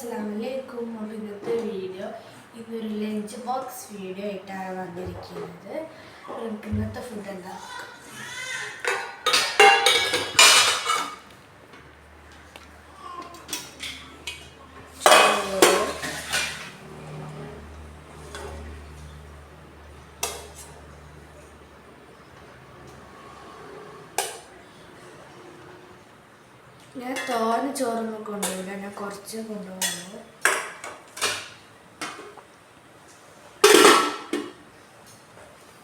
അസ്സലാമലൈക്കും. അപ്പോൾ ഇന്നത്തെ വീഡിയോ ഇന്നൊരു ലഞ്ച് ബോക്സ് വീഡിയോ ആയിട്ടാണ് വന്നിരിക്കുന്നത്. നമുക്ക് ഇന്നത്തെ ഫുഡ് എന്താ ഞാൻ തോനെ ചോറൊന്നും കൊണ്ടുപോകില്ല, ഞാൻ കുറച്ച് കൊണ്ടുപോകുന്നു.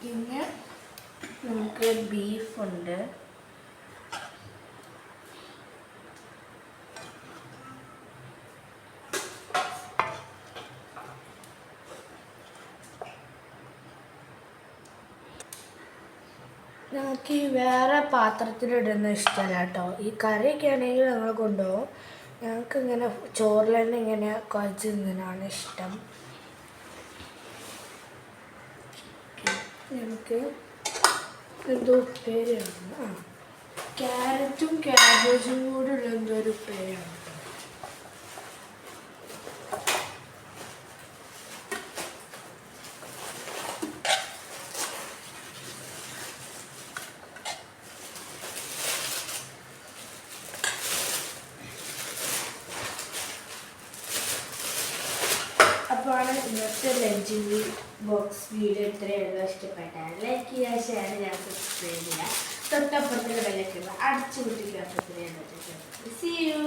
പിന്നെ നമുക്ക് ബീഫുണ്ട്, ഞങ്ങൾക്ക് ഈ വേറെ പാത്രത്തിലിടുന്ന ഇഷ്ടമല്ല കേട്ടോ. ഈ കറിയൊക്കെ ആണെങ്കിൽ ഞങ്ങൾ കൊണ്ടുപോകും. ഞങ്ങൾക്ക് ഇങ്ങനെ ചോറിൽ തന്നെ ഇങ്ങനെ കുഴച്ച് തിന്നാനാണ് ഇഷ്ടം. ഞങ്ങൾക്ക് എന്തോ ഉപ്പേരിയാണ്, ക്യാരറ്റും ക്യാബേജും കൂടെ ഉള്ള എന്തോ ഒരു ഉപ്പേരിയാണ്. അപ്പോൾ ഇന്നത്തെ ലഞ്ച് ബോക്സ് വീഡിയോ ഇത്രയുള്ളൂ. ഇഷ്ടപ്പെട്ടാൽ ലൈക്ക് ചെയ്യുക, ഷെയർ ചെയ്യുക, സബ്സ്ക്രൈബ് ചെയ്യുക, തൊട്ടപ്പുറത്തുള്ള ബെല്ലൈക്കൺ അടിച്ചു കുട്ടിക്കുക. See you.